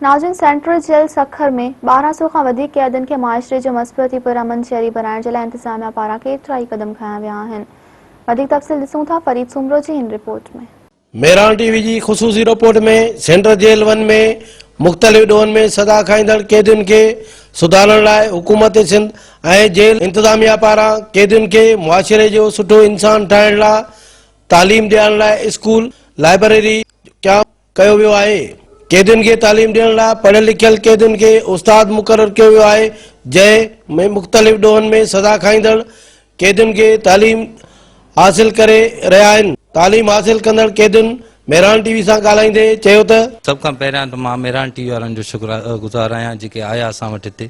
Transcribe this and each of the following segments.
नाज़रीन, central jail Sukkur में 1200 खां वधीक कैदियुनि खे मुआशरे जो मस्बती पुरअमन शहरी बनाइण जे लाइ इंतज़ामिया पारां केतिरा ई क़दम खंया विया आहिनि। वधीक तफ़सील ॾिसूं था फरीद सुमरो जी हिन रिपोर्ट में। मेहरान टीवी जी ख़ुसूसी रिपोर्ट में सेंट्रल जेल 1 में मुख़्तलिफ़ ॾोहनि में सज़ा खाईंदड़ कैदियुनि खे सुधारण लाइ हुकूमत सिंध ऐं जेल इंतज़ामिया पारां कैदियुनि खे मुआशरे जो सुठो इंसान ठाहिण लाइ तालीम ॾियण लाइ स्कूल लाइब्रेरी क़याम कयो वियो आहे। कैदियुनि खे तालीम ॾियण लाइ पढ़ियल लिखियल कैदियुनि खे उस्ताद मुक़रर कयो वियो आहे, जंहिं में मुख़्तलिफ़ ॾोहनि में सज़ा खाईंदड़ कैदियुनि खे तालीम हासिल करे रहिया आहिनि। तालीम हासिल कंदड़ कैदियुनि मेहरान टीवी सां ॻाल्हाईंदे चयो त सभ खां पहिरियां त मां मेहरान टीवी वारनि जो शुक्रगुज़ार आहियां जेके आया असां वटि हिते।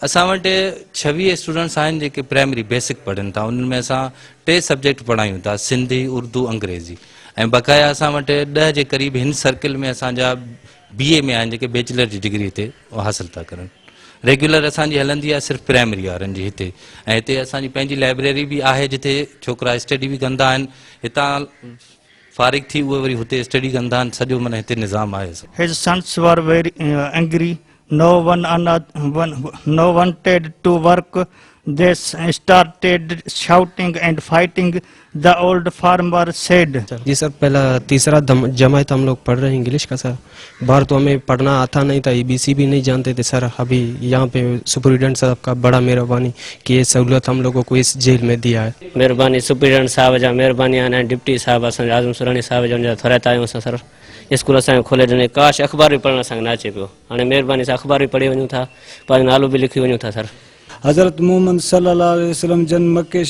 असां वटि 26 स्टूडेंट्स आहिनि जेके प्राइमरी बेसिक पढ़नि था। उन्हनि में असां 3 सब्जेक्ट पढ़ायूं था, सिंधी, उर्दू, अंग्रेज़ी। ऐं बक़ाया असां वटि 10 जे क़रीब हिन सर्किल में असांजा BA में आहिनि जेके बैचलर जी डिग्री हिते हासिल था करनि। रेगुलर असांजी हलंदी आहे सिर्फ़ु प्राइमरी वारनि जी हिते। ऐं हिते असांजी पंहिंजी लाइब्रेरी बि आहे जिथे छोकिरा स्टडी बि कंदा आहिनि। हितां फारिग थी उहे वरी हुते स्टडी कंदा आहिनि। सॼो माना हिते निज़ाम आहे। His sons were very angry. No one wanted to work. They started shouting and fighting. The old farmer said. जी सर, पहला तीसरा जमात हम लोग पढ़ रहे हैं इंग्लिश का सर। बाहर तो हमें पढ़ना आता नहीं था, ABC भी नहीं जानते थे सर। अभी यहाँ पे सुपरिटेंडेंट साहब का बड़ा मेहरबानी कि ये सहूलत हम लोगों को इस जेल में दिया है। मेहरबानी सुपरिटेंडेंट साहब जा, मेहरबानी आहिनि डिप्टी साहब असांजे आज़म सुरानी साहब जो थोराइता आहियूं असां सर। स्कूल असांखे खोले ॾिने, काश अख़बार बि पढ़णु असांखे न अचे पियो। हाणे महिरबानी सां अख़बार बि पढ़ी वञूं था, पंहिंजो नालो बि लिखी वञूं था सर। हज़रत मोहम्मद सल्लल्लाहु अलैहि वसल्लम जन्म मक्के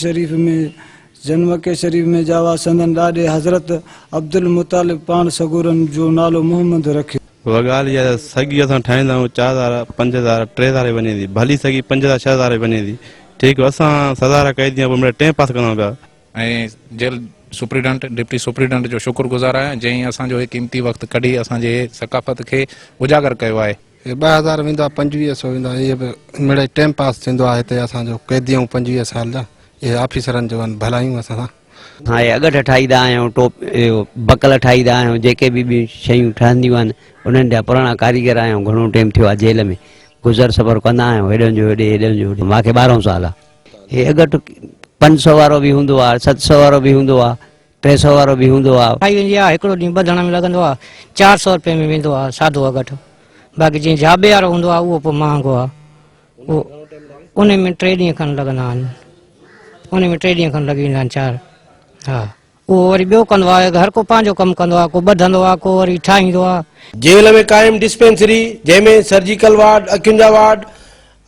शरीफ में जावा संदन ॾाॾे हज़रत अब्दुल मुतालिब पाण सगुरन जो नालो मोहम्मद रखियो। उहा ॻाल्हि इहा सॻी असां ठाहींदा आहियूं 4000, 5000, 3000 वञे थी, भली सॻी 5000, 6000 वञे थी। ठीकु, असां सज़ा कैदी आहियूं, पोइ टाइम पास कंदा पिया। ऐं जेल सुपरिटेंडेंट, डिप्टी सुपरिटेंडेंट जो शुक्रगुज़ार आहियां जंहिं असांजो क़ीमती वक़्तु कढी असांजे सक़ाफ़त खे उजागर कयो आहे। 2000 वेंदो आहे, 2500 वेंदो आहे। इहे मिड़ई टाइम पास थींदो आहे हिते असांजो कैदी ऐं 25 साल जा इहे ऑफिसरनि जो भलायूं असां सां। हाँ, ये अगट ठाहींदा आहियूं, बकल ठाहींदा आहियूं, जेके बि शयूं ठहंदियूं आहिनि उन्हनि जा पुराणा कारीगर आहियूं। घणो टाइम थियो आहे जेल में, गुज़र सफ़र कंदा आहियूं, हेॾनि जो हेॾे, हेॾनि जो हेॾे। मूंखे 12 साल आहे। हे अगट 500 वारो बि हूंदो आहे, 700 वारो बि हूंदो आहे, 300 वारो बि हूंदो आहे। खाई वेंदी आहे, हिकिड़ो ॾींहुं ॿधण में लॻंदो आहे, 400 रुपए में वेंदो आहे सादो अगट। बाक़ी जीअं जाबे वारो हूंदो आहे उहो पोइ महांगो आहे। उहो उन में 3 ॾींहं खनि लॻंदा आहिनि, उन में 3 ॾींहं खनि लॻी वेंदा आहिनि 4। हा, उहो वरी ॿियो कंदो आहे, हर को पंहिंजो कमु कंदो आहे, को ॿधंदो आहे, को वरी ठाहींदो आहे। जेल में क़ाइम डिस्पेंसरी जंहिंमें सर्जिकल वार्ड, अखियुनि जा वार्ड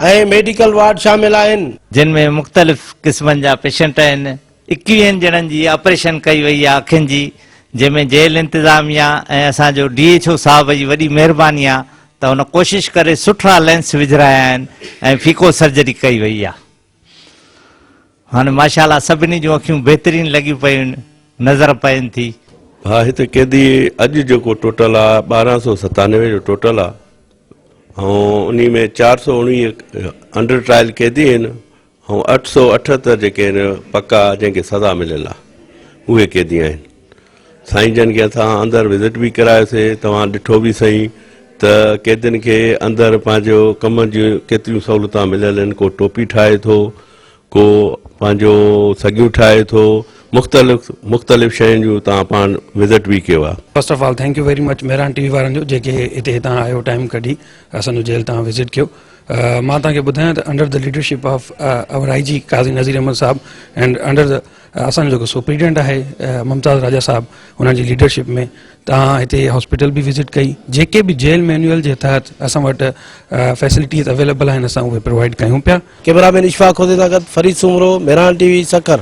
ऐं मेडिकल वार्ड शामिल आहिनि, जिन में मुख़्तलिफ़ क़िस्मनि जा पेशेंट आहिनि। 21 ॼणनि जी ऑपरेशन कई वई आहे अखियुनि जी, जंहिंमें जेल इंतज़ामिया ऐं असांजो DHO साहब जी वॾी महिरबानी आहे त हुन कोशिशि करे सुठा लेंस विझराया आहिनि ऐं फीको सर्जरी कई वई आहे। हाणे माशाअल्लाह सभिनी जूं अखियूं बहितरीनु लॻियूं पियूं नज़र पवनि थी। हा, हिते कैदी अॼु जेको टोटल आहे 1297 जो टोटल आहे। ऐं उन में 419 अंडर ट्रायल कैदी आहिनि ऐं 878 जेके आहिनि पका जंहिंखे सज़ा मिलियल आहे उहे कैदी आहिनि। साईं जन खे असां अंदरि विज़िट बि करायोसीं। तव्हां ॾिठो बि सही त कैदियुनि खे अंदरि पंहिंजो कम जूं केतिरियूं सहूलतां मिलियल आहिनि। को टोपी ठाहे थो, को पंहिंजो सॻियूं ठाहे थो, मुख़्तलिफ़ शयुनि जो तव्हां पाण विज़िट बि कयो आहे। First of all thank U very much Mehran TV वारनि जो जेके हिते हितां आयो, टाइम कढी असांजो जेल तव्हां विज़िट कयो। मां तव्हांखे ॿुधायां त under the leadership of our IG Kazi Nazir Ahmed साहब एंड अंडर द असांजो जेको सुपरिटेंडेंट आहे मुमताज़ राजा साहब, हुननि जी लीडरशिप में तव्हां हिते हॉस्पिटल बि विज़िट कई। जेके बि जेल मैनुअल जे तहत असां वटि फैसिलिटीज़ अवेलेबल आहिनि असां उहे प्रोवाइड कयूं पिया। कैमरामैन इशफाक हुसैन सां गॾु फरीद सुमरो, मेहरान टीवी सकर।